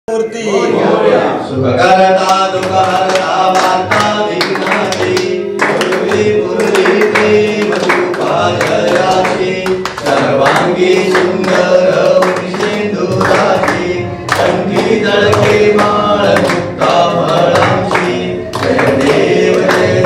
मूर्ती सुखकरता दुःखहरता वार्ता विघ्नाची पूर्वी पूर्वी देवरूपाजयाची सर्वांगी सुंदर सिंधुराची कंठी जळके माळ मुक्ता फळांची जय देव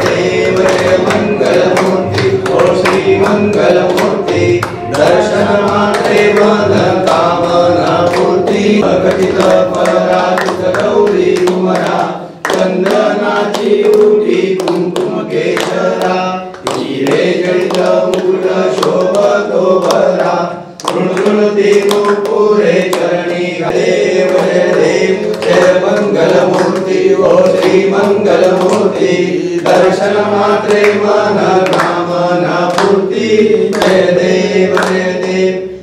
जय मंगलमूर्ती ओ श्री मंगलमूर्ती दर्शन मात्रे मन कामना पूर्ती भगतित पराजित गौरी कुमरा चंदनाची उठी कुंकुम केशरा हिरे जडित मुकुट शोभतो भरा कृणकृणती पुरे चरणी देव जय मंगलमूर्ती ओ श्री मंगलमूर्ती दर्शन मात्रे मन कामना पूर्ती जय देव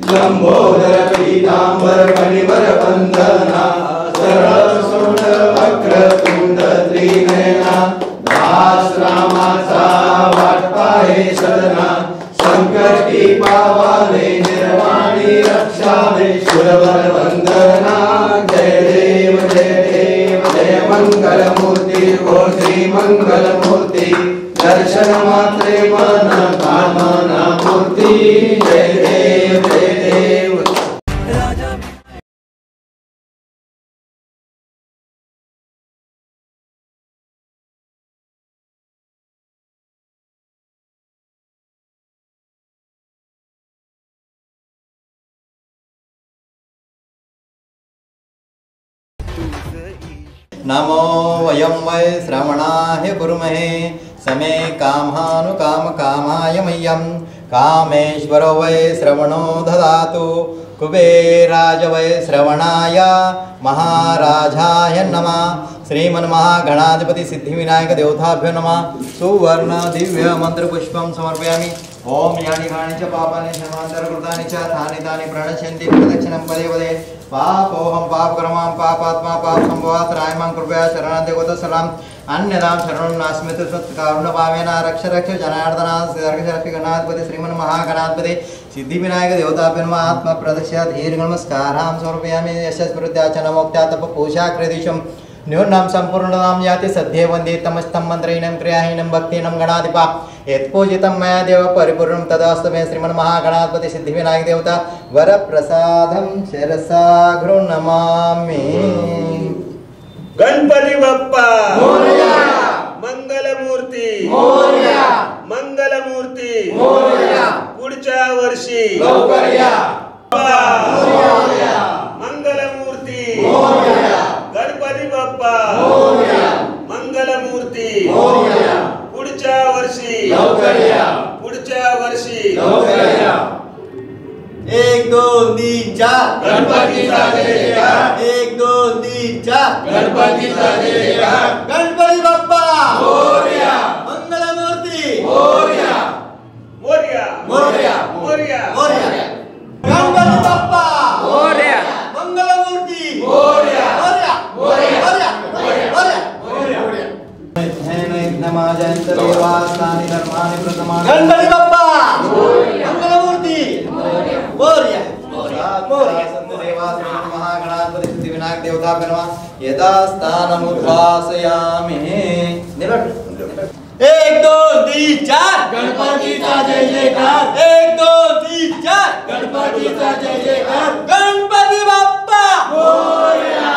लंबोदर पीतांबर मणिवर बंधना सरळ सोंड वक्र तुंड त्रिनयना दास रामाचा वाटपा हे सदना संकटी पावावे निर्वाणी रक्षावे सुरवर वंदना जय देव जय मंगलमूर्ती ओ श्री मंगलमूर्ती दर्शन मात्रे मन कामना पूर्ती जय देव नमो वयं वै श्रवणाय कुर्महे समे कामानुकामकामाय मह्यं कामेश्वरो वै श्रवणो ददातु कुबेराज वै श्रवणाय महाराजाय नमः श्रीमन्महागणाधिपति सिद्धिविनायक देवताभ्यो नमः सुवर्ण दिव्य मंत्रपुष्पं समर्पयामि ओम यानि कानि च पापानि सर्वान्तरकृतानि च तानि प्रणश्यन्ति प्रदक्षिणं पदे पदे पापोहं पापकर्मां पापात्मा पापसम्भवात् रायमां कृपया शरणान्ते गोतसलाम् अन्यदां शरणं नास्मि सत्कारुण्यभावेन रक्ष जनार्दन सर्गशक्तिगणाधिपति श्रीमन्महागणाधिपति सिद्धिविनायक देवताभ्यो नमः आत्मप्रदर्श्य दीर्घनमस्कारां समर्पयामि यशस्मृत्या च नमोक्त्या तपपूजा कृदिशं न्यूनं सम्पूर्णतां याति सद्ये वन्दे तमस्तं मन्त्रहीनं क्रियाहीनं भक्तिहीनं गणाधिपा यत्पूजितं मया देव परिपूर्णं तदास्तु मे श्रीमन्महागणाधिपति सिद्धिविनायक देवता वरप्रसादं शिरसा गृह्णामि। गणपती बाप्पा मोरया मंगलमूर्ती मोरया मंगलमूर्ती मोरया पुढच्या वर्षी लवकर या मोरया मंगलमूर्ती मोरया गणपती बाप्पा मोरया मंगलमूर्ती मोरया पुढच्या वर्षी लवकर या पुढच्या वर्षी लवकर या 1 2 3 4 गणपतीचा जय जयकार 1 2 3 4 गणपतीचा जय जयकार गणपती बाप्पा मोरया मंगलमूर्ती मोरया मोरया मोरया मोरया मोरया गणपती बाप्पा मोरया मंगलमूर्ती मोरया मोरया मोरया मोरया मोरया मोरया नमाजंत देवास्तानि धर्मानि प्रथमानि गणपती बाप्पा मंगलमूर्ती मोरया मोरया संत देवास्तानि महागणाधिपति सिद्धिविनायक देवताभ्यो नमः यदा स्थानमुद्वासयामि 1 2 3 4 गणपतीचा जय जयकार 1 2 3 4 गणपतीचा जय जयकार गणपती बाप्पा मोरया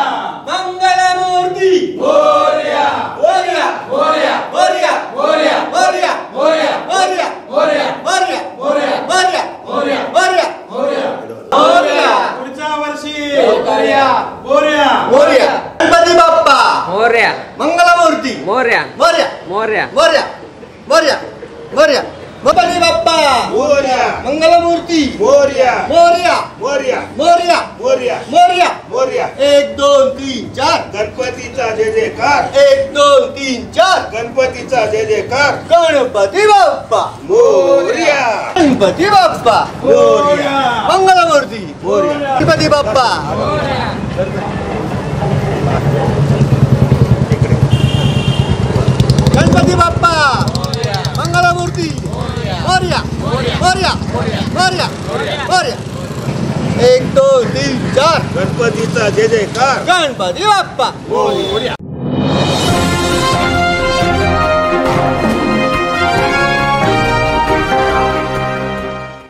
मंगलमूर्ती मोरया मोरया मोरया मोरया मोरया मोरया मोरया मोरया मोरया मोरया मोरया मोरया मोरया मोरया मोरया मोरया पुढच्या वर्षी लवकर या मोरया मोरया गणपती बाप्पा मोरया मंगलमूर्ती मोरया मोरया मोरया मोरया मोरया मोरया गणपती बाप्पा मोरया मंगलमूर्ती मोरया मोरया मोरया मोरया मोरया मोरया मोरया 1 2 3 4 गणपतीचा जय जयकार 1 2 3 4 गणपतीचा जय जयकार गणपती बाप्पा मोरया गणपती बाप्पा मोरया मंगलमूर्ती मोरया गणपती बाप्पा गणपती बाप्पा मंगलमूर्ती मोरया मोरया मोरया मोरया 1 2 3 4 गणपतीचा जय जयकार गणपती बाप्पा मोरया